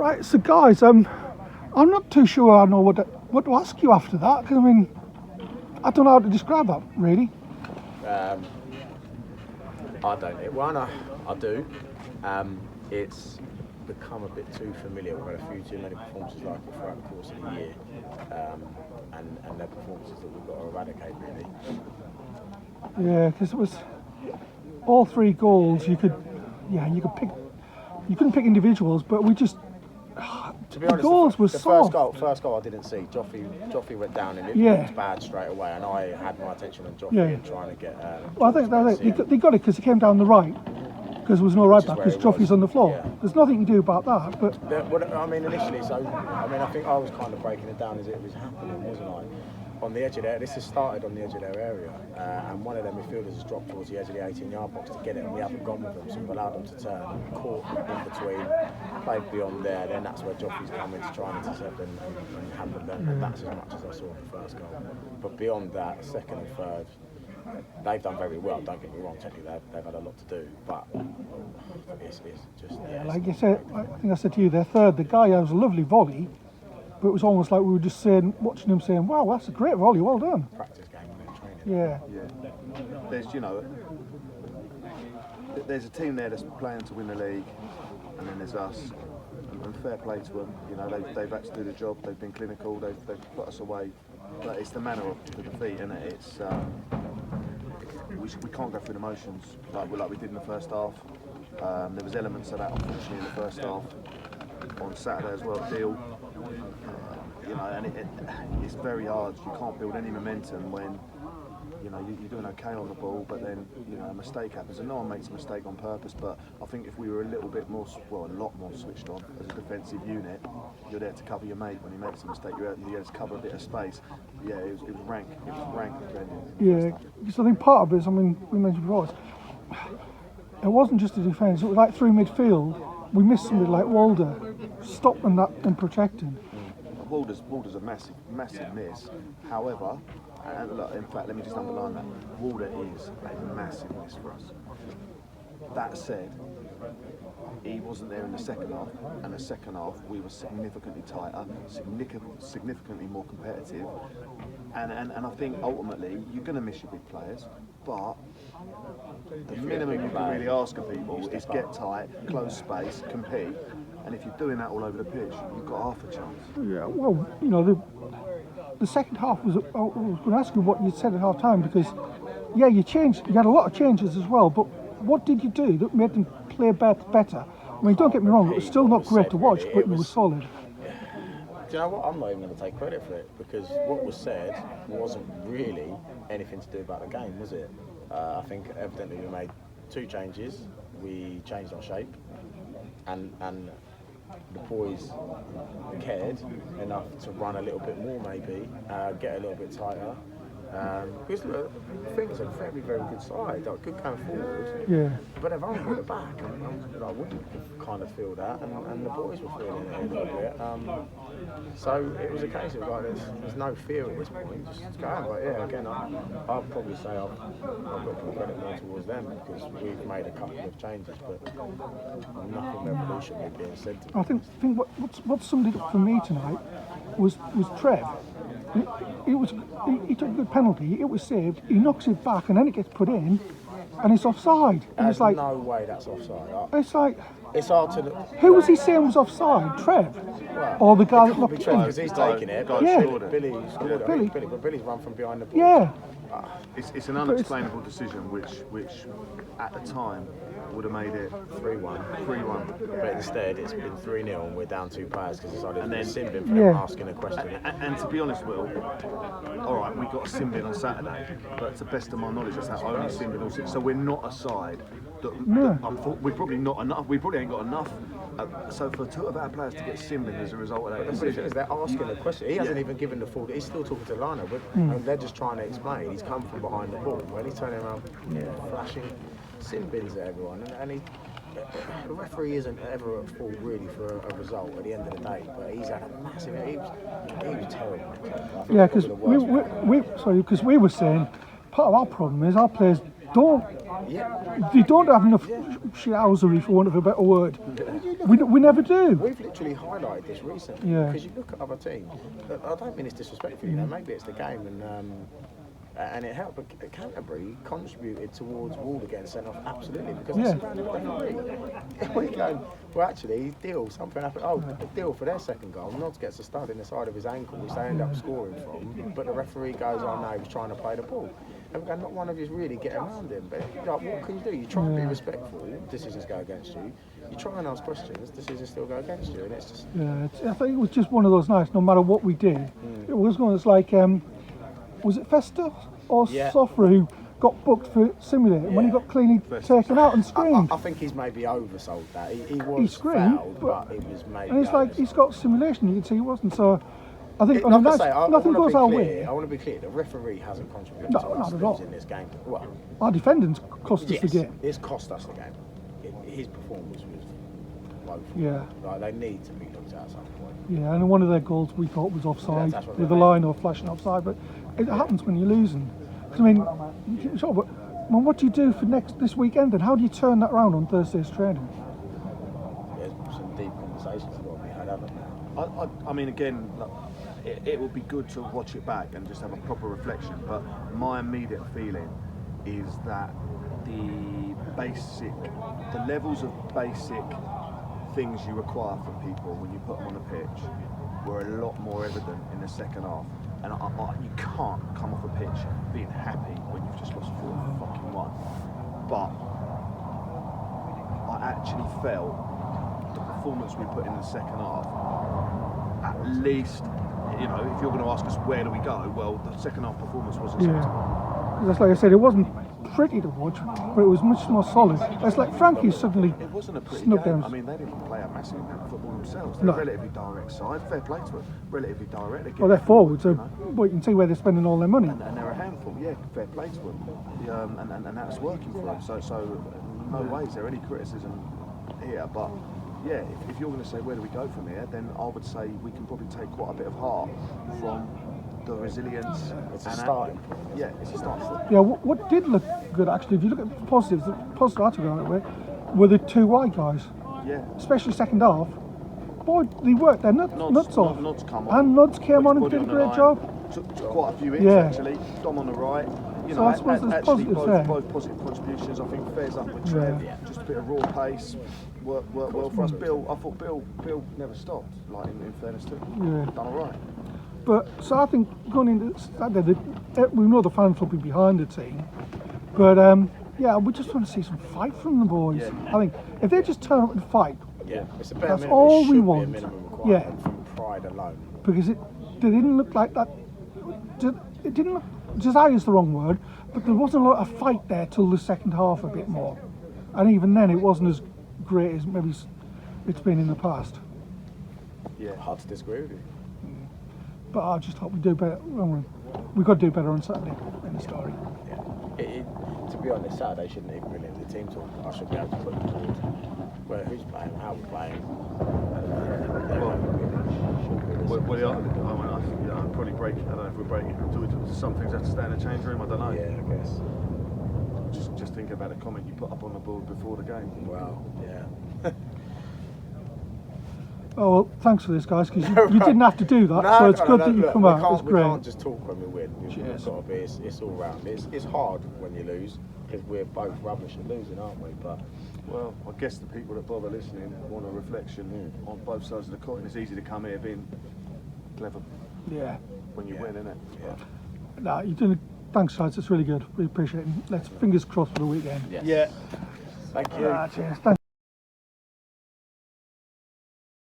Right, so guys, I'm not too sure I know what to ask you after that, because I mean, I don't know how to describe that, really. I don't. I do. It's become a bit too familiar. We've had a few too many performances like it throughout the course of the year, and they're performances that we've got to eradicate, really. Yeah, because it was all 3 goals. You couldn't pick individuals, but we just. To be honest, goals were soft. First goal I didn't see. Joffrey went down and it looked bad straight away, and I had my attention on Joffrey and trying to get. Well, I think they got it because he came down the right, because there was no right back, because Joffrey's on the floor. Yeah. There's nothing you can do about that. But I mean, initially, I think I was kind of breaking it down as it was happening, wasn't I? On the edge of there, this has started on the edge of their area, and one of their midfielders has dropped towards the edge of the 18-yard box to get it, and we haven't gone with them, so we've allowed them to turn, caught in between, played beyond there, then that's where Joffrey's come in to try and intercept and handle them, and that's as much as I saw in the first goal. But beyond that, second and third, they've done very well, don't get me wrong, technically they've had a lot to do, but it's just... Yeah, like you said, I think I said to you, their third, the guy has a lovely volley, but it was almost like we were just watching him saying, wow, that's a great volley, well done. Practice game, training. Yeah. There's a team there that's playing to win the league, and then there's us. And fair play to them, they've had to do the job, they've been clinical, they've put us away. But it's the manner of the defeat, isn't it? It's, we can't go through the motions like we did in the first half. There was elements of that, unfortunately, in the first half. On Saturday as well, deal. And it's very hard. You can't build any momentum when you're doing okay on the ball, but then a mistake happens, and no one makes a mistake on purpose. But I think if we were a little bit more, a lot more switched on as a defensive unit, you're there to cover your mate when he makes a mistake. You're there to cover a bit of space. Yeah, it was rank. It was rank. Yeah, because I think part of it is, I mean, we mentioned before, it wasn't just the defence. It was like through midfield. We missed somebody like Walder, stopping that and protecting. Walder's a massive miss. However, and look, in fact, let me just underline that. Walder is a massive miss for us. That said, he wasn't there in the second half, and the second half we were significantly tighter, significantly more competitive, and I think ultimately you're going to miss your big players, but the minimum you can really ask of people is get tight, close space, compete, and if you're doing that all over the pitch, you've got half a chance. Yeah, well, the second half was, I was going to ask you what you said at half time, because you had a lot of changes as well, but what did you do that made them play better? I mean, don't get me wrong, it was still not great to watch, but it was solid. Do you know what? I'm not even going to take credit for it, because what was said wasn't really anything to do about the game, was it? I think evidently we made 2 changes. We changed our shape, and the boys cared enough to run a little bit more, maybe get a little bit tighter. Because look, things are a very, very good side, good going forward. Yeah. But they've only got it back, and we kind of feel that, and the boys were feeling it a little bit. So it was a case of like, there's no fear at this point, just go on. But yeah, again, I'll probably say I've got to put credit more towards them, because we've made a couple of changes, but nothing revolutionary being said to me. I think what summed it up for me tonight was Trev. He took a good penalty, it was saved, he knocks it back, and then it gets put in, and it's offside. And There's it's like, no way that's offside. It's like, it's hard to... Who was he saying was offside? Trev? Well, or the guy that knocked it it in? because he's taking it. Billy's run from behind the ball. Yeah. It's an unexplainable decision which at the time would have made it 3-1. But instead it's been 3-0 and we're down 2 players because it's only been Simbin for them asking a question. And to be honest, Will, alright, we got a Simbin on Saturday, but to the best of my knowledge that's our only Simbin all season. So we're not a side we're probably not enough. We probably ain't got enough. So for 2 of our players to get Simbin as a result of that decision, they're asking a question. He hasn't even given the full. He's still talking to Lana, and they're just trying to explain. He's come from behind the ball when he's turning around, flashing Simbins at everyone, and he. The referee isn't ever at fault really for a result at the end of the day, but he's had a massive. He was terrible. Yeah, because we were saying part of our problem is our players don't Yeah. they don't have enough shousery, for want of a better word. We never do. We've literally highlighted this recently Yeah. because you look at other teams. I don't mean it's disrespectful, you know. Maybe it's the game, and it helped. But Canterbury contributed towards Wall getting sent off absolutely because Yeah. it's surrounded referee. We're going, well, actually, Deal, something happened. Oh, Deal for their second goal. Nods gets a stud in the side of his ankle, which they end up scoring from. But the referee goes, oh no, he was trying to play the ball. And we're going, not one of you's really getting around him. But like, what can you do? You try and be respectful. Decisions go against you. You try and ask questions. Decisions still go against you, and it's just. Yeah, I think it was just one of those nights. No matter what we did, it was one. It's like, was it Festa or Yeah. Sofra who got booked for simulating when he got cleanly taken out and screamed? I think he's maybe oversold that. He was He screamed, fouled, but it was maybe. And it's like he's got simulation. You can see he wasn't. So I think Like I say, nothing goes our way. I want to be clear. The referee hasn't contributed No, to not us at all. losing this game. Well, Our defendants cost us yes, the game. it's cost us the game. His performance was woeful. Yeah. Like they need to be looked at some point. Yeah, and one of their goals we thought was offside That's what with they the mean. line or flashing offside, but it happens when you're losing. 'Cause, I mean, sure, but well, what do you do for this weekend? And how do you turn that around on Thursday's training? There's some deep conversations that got to be had, haven't there? I mean, again, look, it would be good to watch it back and just have a proper reflection. But my immediate feeling is that the levels of basic things you require from people when you put them on the pitch were a lot more evident in the second half. And you can't come off a pitch being happy when you've just lost 4-1. But I actually felt the performance we put in the second half, at least, you know, if you're going to ask us where do we go, well, the second half performance was acceptable. Yeah. That's like I said, it wasn't pretty to watch, but it was much more solid. It's like Frankie suddenly It wasn't a pretty snuck game. down. I mean, they didn't play a massive amount of football themselves. They're No. a relatively direct side. Fair play to them. Relatively direct. They Well, get they're forward, so you know. well, you can see where they're spending all their money. And they're a handful, yeah, fair play to them. And that's working for them. So no way is there any criticism here. But yeah, if you're going to say where do we go from here, then I would say we can probably take quite a bit of heart from the resilience. It's a and starting point. Yeah, it's a starting point. Yeah, what did look good actually, if you look at the positives I took out of it, were the two wide guys, Yeah. especially second half. Boy, they worked their nuts off. Nods come on. And Nods came on and Body did a the great line. job. Took quite a few hits Yeah. actually. Dom on the right. You So know, I suppose there's actually positives there. both positive contributions. I think Fair's up with Trev. Yeah. Just a bit of raw pace. Worked well for us. I thought Bill never stopped. Like in fairness to him. Yeah. Done all right. But so I think going into Saturday, we know the fans will be behind the team. But yeah, we just want to see some fight from the boys. Yeah. I think if they just turn up and fight, Yeah, it's a bare That's minimum. all it should we be want. a minimum requirement from pride alone. because they didn't look like that. It didn't look, desire is the wrong word, but there wasn't a lot of fight there till the second half a bit more. And even then, it wasn't as great as maybe it's been in the past. Yeah. Hard to disagree with you. But I just hope we do better. We've got to do better on Saturday in the story. Yeah. To be honest, Saturday shouldn't even really be the team talk. I should be able to put them forward. Where who's playing, how we're playing. I think I'd probably break. I don't know if we're breaking. Some things have to stay in the change room. I don't know. Yeah, I guess. Just think about a comment you put up on the board before the game. Well, yeah. Oh, well, thanks for this, guys, because you didn't have to do that. No, So it's no, good no, that you look, come we out. can't- It's We great. can't just talk when we win. We've Cheers. got to be. It's all round. It's hard when you lose because we're both rubbish at losing, aren't we? But Well, I guess the people that bother listening want a reflection on both sides of the coin. It's easy to come here being clever Yeah. when you win, isn't it? yeah. No, you're doing. Thanks, guys. It's really good. We appreciate it. Let's fingers crossed for the weekend. Yes. Yeah. Thank you. Cheers. Thanks.